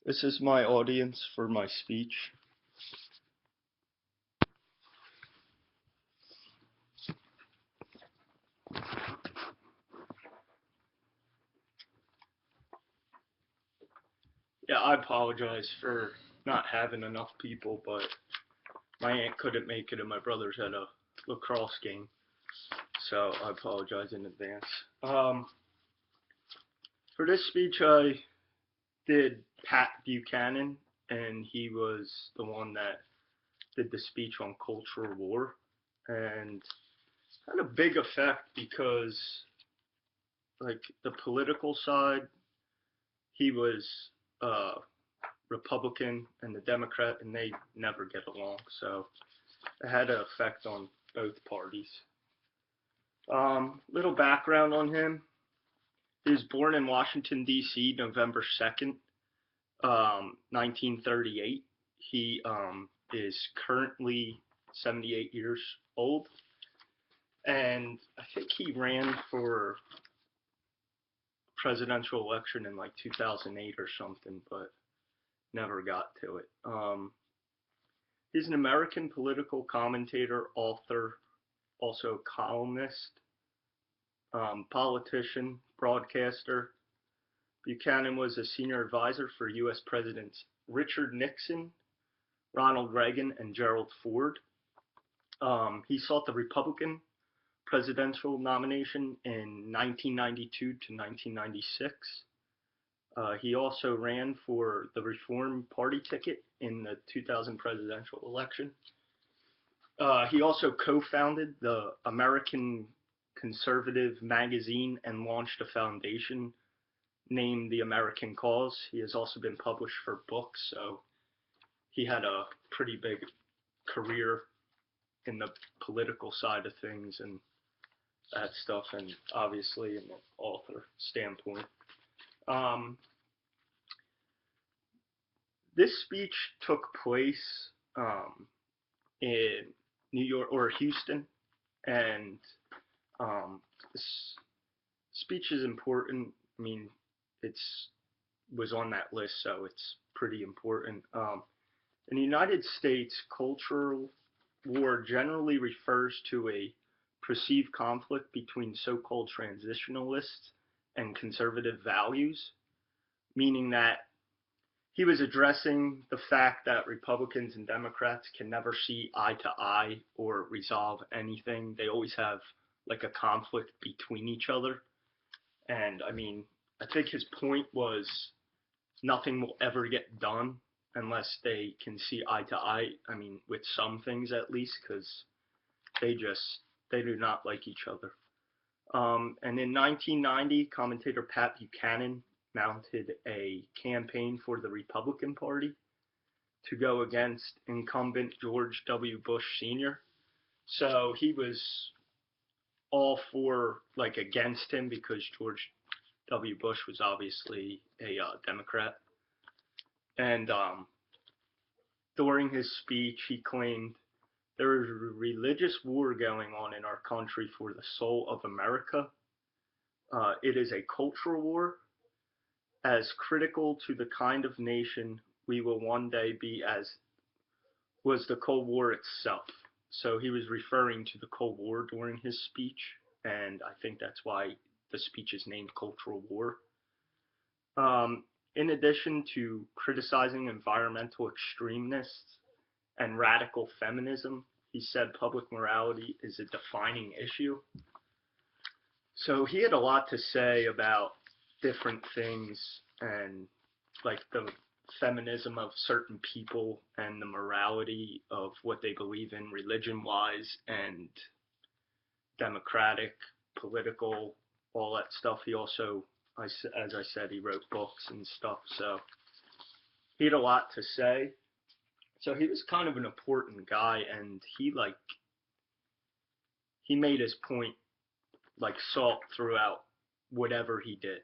This is my audience for my speech. Yeah, I apologize for not having enough people, but my aunt couldn't make it and my brother's at a lacrosse game, so I apologize in advance. For this speech, I did Pat Buchanan, and he was the one that did the speech on cultural war, and had a big effect because, like, the political side, he was uh, Republican and the Democrat, and they never get along. So it had an effect on both parties. Little background on him. He was born in Washington, D.C., November 2nd, 1938. He is currently 78 years old. And I think he ran for presidential election in like 2008 or something, but never got to it. He's an American political commentator, author, also columnist, politician, broadcaster. Buchanan was a senior advisor for U.S. Presidents Richard Nixon, Ronald Reagan, and Gerald Ford. He sought the Republican presidential nomination in 1992 to 1996. He also ran for the Reform Party ticket in the 2000 presidential election. He also co-founded the American Conservative magazine and launched a foundation named The American Cause. He has also been published for books, so he had a pretty big career in the political side of things and that stuff, and obviously in the author standpoint. This speech took place in New York or Houston, and this speech is important. I mean, it's was on that list, so it's pretty important. In the United States, cultural war generally refers to a perceived conflict between so-called transitionalists and conservative values, meaning that he was addressing the fact that Republicans and Democrats can never see eye to eye or resolve anything. They always have like a conflict between each other. And I mean, I think his point was nothing will ever get done unless they can see eye to eye. I mean, with some things at least, because they do not like each other. And in 1990, commentator Pat Buchanan mounted a campaign for the Republican Party to go against incumbent George W. Bush Sr. So he was all for, like, against him because George W. Bush was obviously a Democrat. And during his speech, he claimed there is a religious war going on in our country for the soul of America. It is a cultural war, as critical to the kind of nation we will one day be as was the Cold War itself. So he was referring to the Cold War during his speech, and I think that's why the speech is named Cultural War. In addition to criticizing environmental extremists and radical feminism, he said public morality is a defining issue. So he had a lot to say about different things and like the feminism of certain people and the morality of what they believe in religion wise and democratic, political, all that stuff. He also, as I said, he wrote books and stuff. So he had a lot to say. So he was kind of an important guy, and he made his point like salt throughout whatever he did.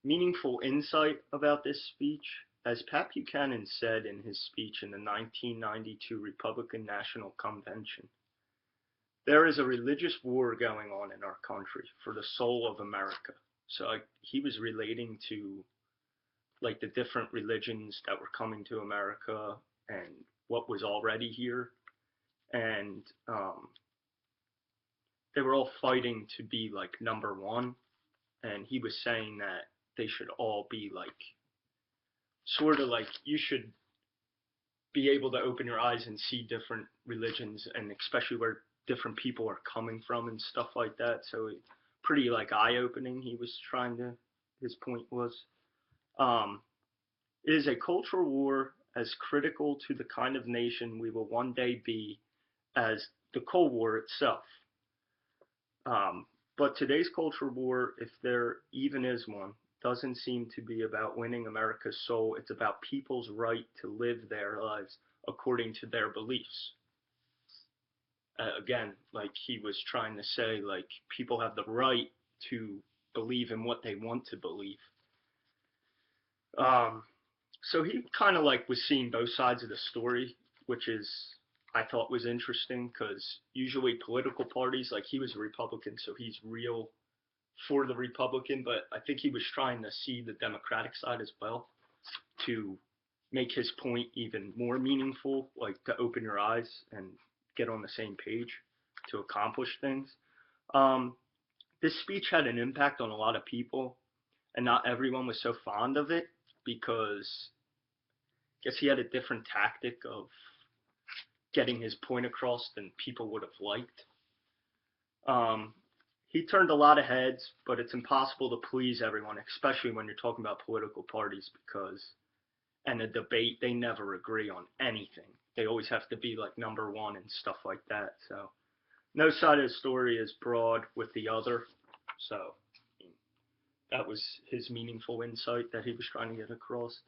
Meaningful insight about this speech, as Pat Buchanan said in his speech in the 1992 Republican National Convention, there is a religious war going on in our country for the soul of America. So he was relating to like the different religions that were coming to America and what was already here, and they were all fighting to be like number one, and he was saying that they should all be like sort of like you should be able to open your eyes and see different religions and especially where different people are coming from and stuff like that. So pretty like eye opening. He was trying to. His point was, um, it is a cultural war as critical to the kind of nation we will one day be as the Cold War itself. Um, but today's culture war, if there even is one, doesn't seem to be about winning America's soul. It's about people's right to live their lives according to their beliefs. Again, like he was trying to say, like people have the right to believe in what they want to believe. Um, so he kind of like was seeing both sides of the story, which is I thought was interesting because usually political parties, like he was a Republican, so he's real for the Republican, but I think he was trying to see the Democratic side as well to make his point even more meaningful, like to open your eyes and get on the same page to accomplish things. Um, this speech had an impact on a lot of people, and not everyone was so fond of it because I guess he had a different tactic of getting his point across than people would have liked. Um, he turned a lot of heads, but it's impossible to please everyone, especially when you're talking about political parties because and a debate they never agree on anything. They always have to be like number one and stuff like that. So no side of the story is broad with the other. So that was his meaningful insight that he was trying to get across.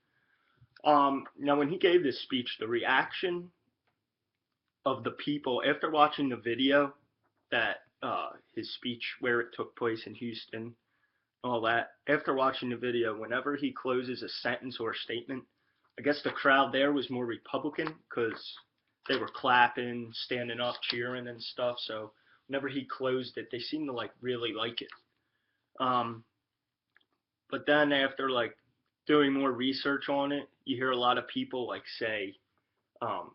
Now, when he gave this speech, the reaction of the people after watching the video that his speech where it took place in Houston, all that, after watching the video, whenever he closes a sentence or a statement, I guess the crowd there was more Republican because they were clapping, standing up, cheering and stuff. So whenever he closed it, they seemed to like really like it. Um, but then after like doing more research on it, you hear a lot of people like say um,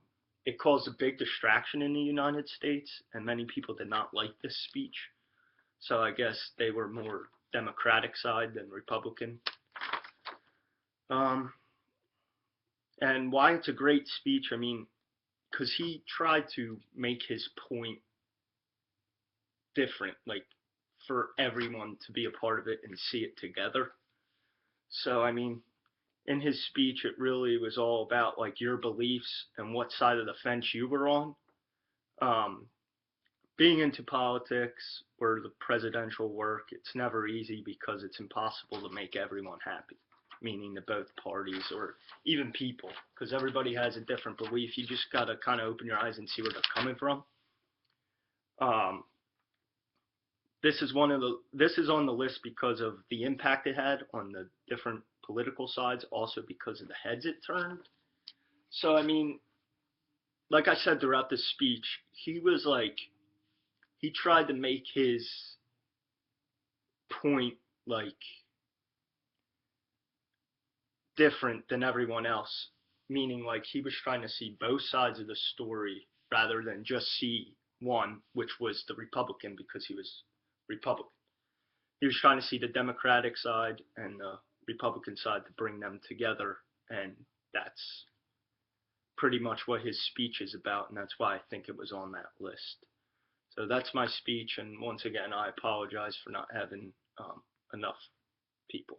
it caused a big distraction in the United States, and many people did not like this speech. So I guess they were more Democratic side than Republican. Um, and why it's a great speech, I mean, because he tried to make his point different, like for everyone to be a part of it and see it together. So, I mean, in his speech, it really was all about like your beliefs and what side of the fence you were on. Um, Being into politics or the presidential work, it's never easy because it's impossible to make everyone happy, meaning to both parties or even people, because everybody has a different belief. You just got to kind of open your eyes and see where they're coming from. Um, this is on the list because of the impact it had on the different political sides, also because of the heads it turned. So I mean, like I said throughout this speech, he was like he tried to make his point like different than everyone else, meaning like he was trying to see both sides of the story rather than just see one, which was the Republican because he was Republican. He was trying to see the Democratic side and the Republican side to bring them together, and that's pretty much what his speech is about, and that's why I think it was on that list. So that's my speech, and once again, I apologize for not having enough people.